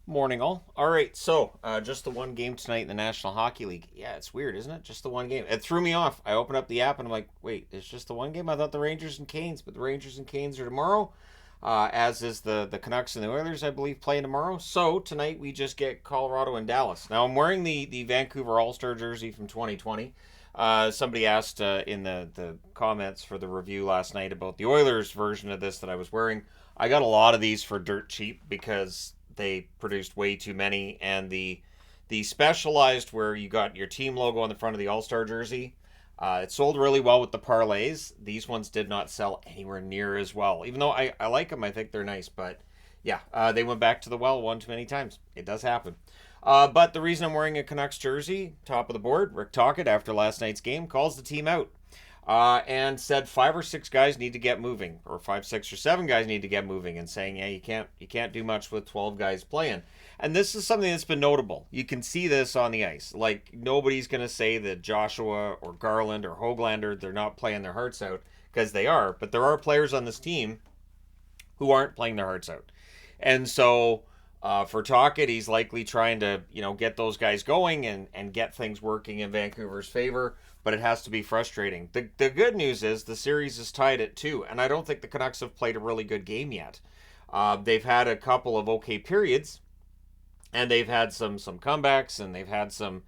Morning, all. All right, so just the one game tonight in the National Hockey League. Yeah, it's weird, isn't it? Just the one game. It threw me off. I opened up the app and I'm like, wait, it's just the one game? I thought the Rangers and Canes, but the Rangers and Canes are tomorrow, as is the Canucks and the Oilers, I believe, playing tomorrow. So tonight we just get Colorado and Dallas. Now I'm wearing the Vancouver All Star jersey from 2020. Somebody asked in the comments for the review last night about the Oilers version of this that I was wearing. I got a lot of these for dirt cheap because they produced way too many, and the specialized where you got your team logo on the front of the All Star jersey, it sold really well with the parlays. These ones did not sell anywhere near as well. Even though I like them, I think they're nice, but yeah, they went back to the well one too many times. It does happen. But the reason I'm wearing a Canucks jersey, top of the board, Rick Tocchet, after last night's game, calls the team out. And said five or six guys need to get moving, or five, six, or seven guys need to get moving, and saying, yeah, you can't do much with 12 guys playing. And this is something that's been notable. You can see this on the ice. Like, nobody's gonna say that Joshua or Garland or Hoglander, they're not playing their hearts out, because they are. But there are players on this team who aren't playing their hearts out. And so for Tocchet, he's likely trying to get those guys going and get things working in Vancouver's favor. But it has to be frustrating. The good news is the series is tied at 2, and I don't think the Canucks have played a really good game yet. They've had a couple of okay periods, and they've had some comebacks, and they've had some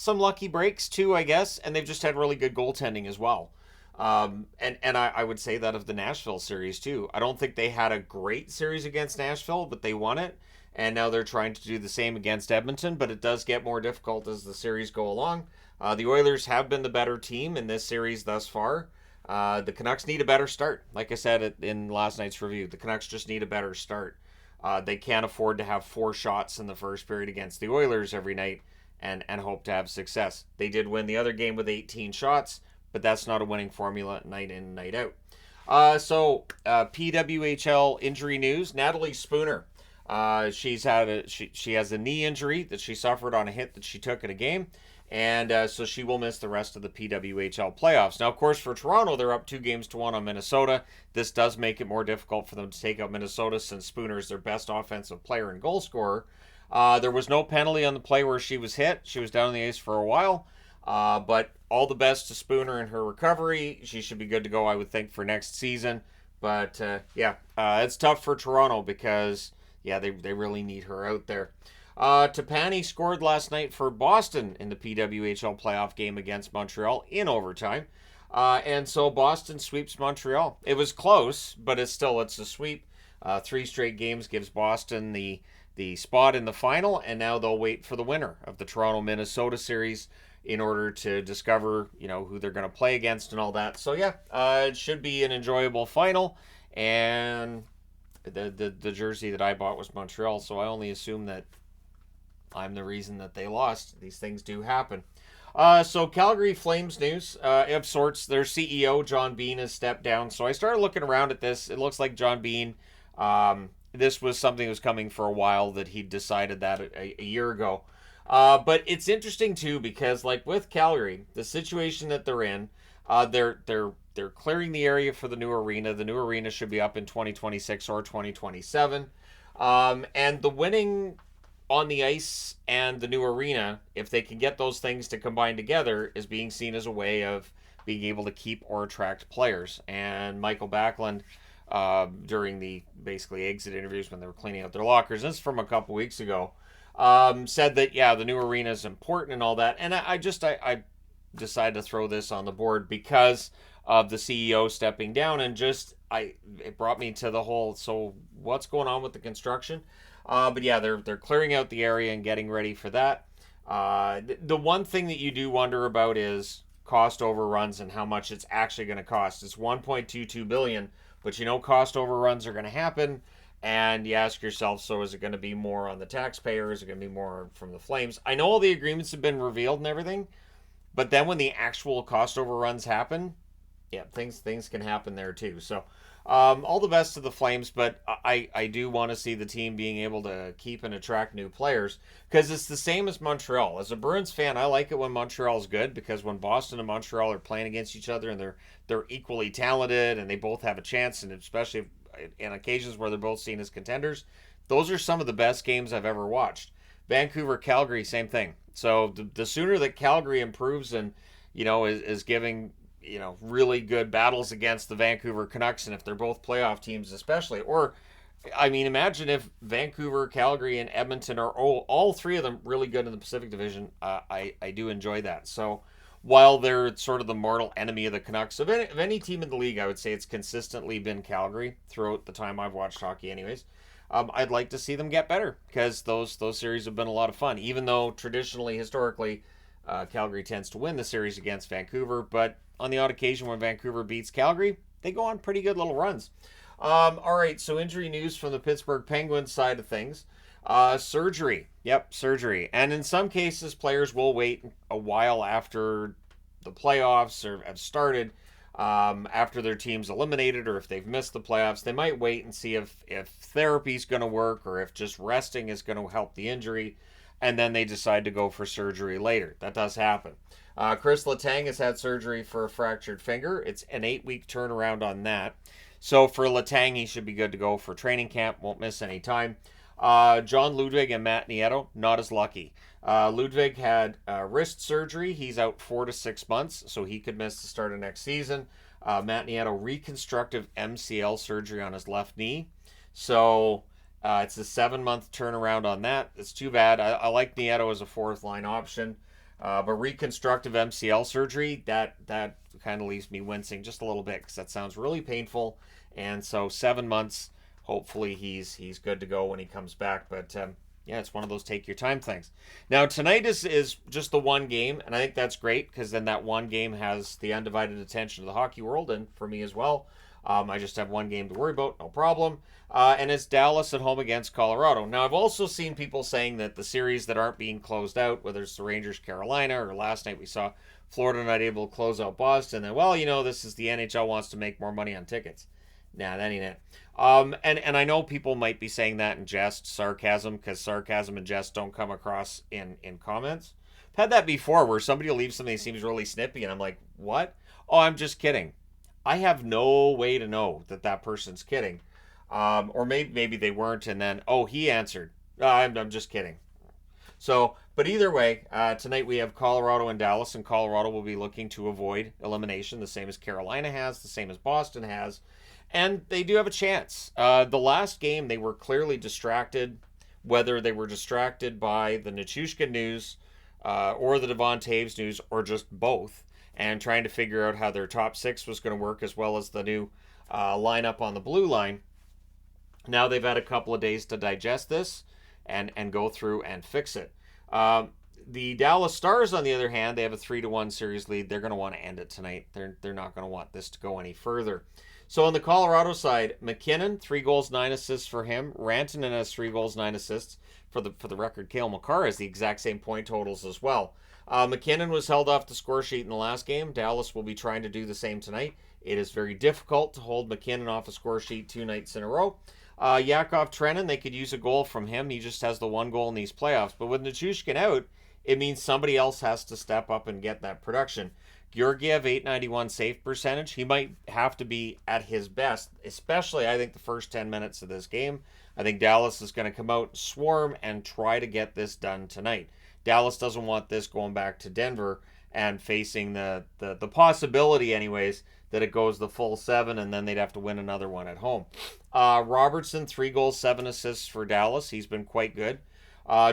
lucky breaks too, I guess, and they've just had really good goaltending as well. And I would say that of the Nashville series too. I don't think they had a great series against Nashville, but they won it. And now they're trying to do the same against Edmonton, but it does get more difficult as the series go along. The Oilers have been the better team in this series thus far. The Canucks need a better start. Like I said in last night's review, the Canucks just need a better start. They can't afford to have 4 shots in the first period against the Oilers every night and hope to have success. They did win the other game with 18 shots, but that's not a winning formula night in, night out. PWHL injury news. Natalie Spooner. She has a knee injury that she suffered on a hit that she took in a game, and so she will miss the rest of the PWHL playoffs. Now, of course, for Toronto, they're up 2-1 on Minnesota. This does make it more difficult for them to take out Minnesota since Spooner is their best offensive player and goal scorer. There was no penalty on the play where she was hit. She was down on the ice for a while. But all the best to Spooner in her recovery. She should be good to go, I would think, for next season. But it's tough for Toronto because they really need her out there. Tapani scored last night for Boston in the PWHL playoff game against Montreal in overtime. And so Boston sweeps Montreal. It was close, but it's a sweep. 3 straight games gives Boston the spot in the final, and now they'll wait for the winner of the Toronto-Minnesota series in order to discover, who they're going to play against and all that. So it should be an enjoyable final. And the jersey that I bought was Montreal, so I only assume that I'm the reason that they lost. These things do happen. So Calgary Flames news of sorts. Their CEO John Bean has stepped down. So I started looking around at this. It looks like John Bean. This was something that was coming for a while, that he decided that a year ago. But it's interesting too because, like with Calgary, the situation that they're in, they're clearing the area for the new arena. The new arena should be up in 2026 or 2027, and the winning on the ice and the new arena, if they can get those things to combine together, is being seen as a way of being able to keep or attract players. And Michael Backlund, during the basically exit interviews when they were cleaning out their lockers, this is from a couple weeks ago, said that the new arena is important and all that. And I decided to throw this on the board because of the CEO stepping down, and it brought me to the whole, so what's going on with the construction? But they're clearing out the area and getting ready for that. The one thing that you do wonder about is cost overruns and how much it's actually going to cost. It's 1.22 billion, but cost overruns are going to happen. And you ask yourself, so is it going to be more on the taxpayer? Is it going to be more from the Flames? I know all the agreements have been revealed and everything, but then when the actual cost overruns happen, things can happen there too. So all the best to the Flames, but I do want to see the team being able to keep and attract new players, because it's the same as Montreal. As a Bruins fan, I like it when Montreal's good, because when Boston and Montreal are playing against each other and they're equally talented and they both have a chance, and especially in occasions where they're both seen as contenders, those are some of the best games I've ever watched. Vancouver, Calgary, same thing. So the sooner that Calgary improves and, is giving, really good battles against the Vancouver Canucks, and if they're both playoff teams especially, or I mean, imagine if Vancouver, Calgary, and Edmonton are all three of them really good in the Pacific Division. I do enjoy that. So while they're sort of the mortal enemy of the Canucks, of any team in the league, I would say it's consistently been Calgary throughout the time I've watched hockey anyways. I'd like to see them get better because those series have been a lot of fun, even though traditionally, historically, Calgary tends to win the series against Vancouver. But on the odd occasion when Vancouver beats Calgary, they go on pretty good little runs. All right, so injury news from the Pittsburgh Penguins side of things. Surgery. Yep, surgery. And in some cases, players will wait a while after the playoffs have started, after their team's eliminated, or if they've missed the playoffs. They might wait and see if therapy's going to work or if just resting is going to help the injury, and then they decide to go for surgery later. That does happen. Chris Letang has had surgery for a fractured finger. It's an 8-week turnaround on that. So for Letang, he should be good to go for training camp. Won't miss any time. John Ludwig and Matt Nieto, not as lucky. Ludwig had wrist surgery. He's out 4 to 6 months, so he could miss the start of next season. Matt Nieto, reconstructive MCL surgery on his left knee. So it's a 7-month turnaround on that. It's too bad. I like Nieto as a fourth-line option. But reconstructive MCL surgery, that kind of leaves me wincing just a little bit because that sounds really painful. And so 7 months, hopefully he's good to go when he comes back. But yeah, it's one of those take your time things. Now tonight is just the one game, and I think that's great because then that one game has the undivided attention of the hockey world, and for me as well. I just have one game to worry about, no problem. And it's Dallas at home against Colorado. Now, I've also seen people saying that the series that aren't being closed out, whether it's the Rangers, Carolina, or last night we saw Florida not able to close out Boston, then, well, this is the NHL wants to make more money on tickets. Nah, that ain't it. And I know people might be saying that in jest, sarcasm, because sarcasm and jest don't come across in comments. I've had that before where somebody will leave something that seems really snippy, and I'm like, what? Oh, I'm just kidding. I have no way to know that person's kidding. Or maybe they weren't, and then, oh, he answered. I'm just kidding. So, but either way, tonight we have Colorado and Dallas, and Colorado will be looking to avoid elimination, the same as Carolina has, the same as Boston has, and they do have a chance. The last game, they were clearly distracted, whether they were distracted by the Nichushkin news, or the Devon Taves news, or just both, and trying to figure out how their top six was going to work, as well as the new lineup on the blue line. Now they've had a couple of days to digest this and go through and fix it. The Dallas Stars, on the other hand, they have a 3-1 series lead. They're going to want to end it tonight. They're not going to want this to go any further. So on the Colorado side, McKinnon, 3 goals, 9 assists for him. Rantanen has 3 goals, 9 assists. For the record, Cale Makar has the exact same point totals as well. McKinnon was held off the score sheet in the last game. Dallas will be trying to do the same tonight. It is very difficult to hold McKinnon off a score sheet 2 nights in a row. Yakov Trenin, they could use a goal from him. He just has the 1 goal in these playoffs. But with Nichushkin out, it means somebody else has to step up and get that production. Georgiev, 891 save percentage. He might have to be at his best, especially, I think, the first 10 minutes of this game. I think Dallas is going to come out, swarm, and try to get this done tonight. Dallas doesn't want this going back to Denver and facing the possibility, anyways, that it goes the full 7, and then they'd have to win another one at home. Robertson, 3 goals, 7 assists for Dallas. He's been quite good.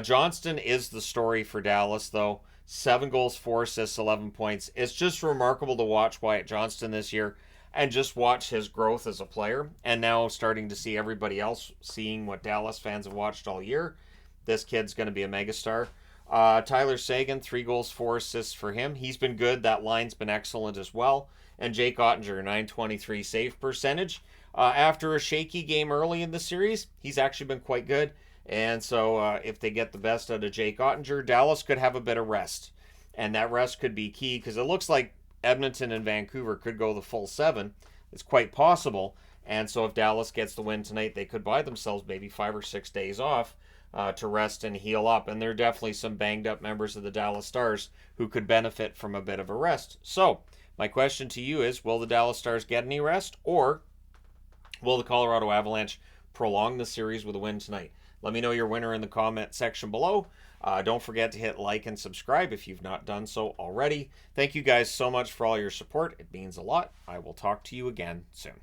Johnston is the story for Dallas, though. 7 goals, 4 assists, 11 points. It's just remarkable to watch Wyatt Johnston this year and just watch his growth as a player. And now starting to see everybody else seeing what Dallas fans have watched all year. This kid's going to be a megastar. Tyler Seguin, 3 goals, 4 assists for him. He's been good. That line's been excellent as well. And Jake Ottinger, 923 save percentage. After a shaky game early in the series, he's actually been quite good. And so if they get the best out of Jake Ottinger, Dallas could have a bit of rest. And that rest could be key because it looks like Edmonton and Vancouver could go the full 7. It's quite possible. And so if Dallas gets the win tonight, they could buy themselves maybe 5 or 6 days off to rest and heal up. And there are definitely some banged up members of the Dallas Stars who could benefit from a bit of a rest. So my question to you is, will the Dallas Stars get any rest, or will the Colorado Avalanche prolong the series with a win tonight? Let me know your winner in the comment section below. Don't forget to hit like and subscribe if you've not done so already. Thank you guys so much for all your support. It means a lot. I will talk to you again soon.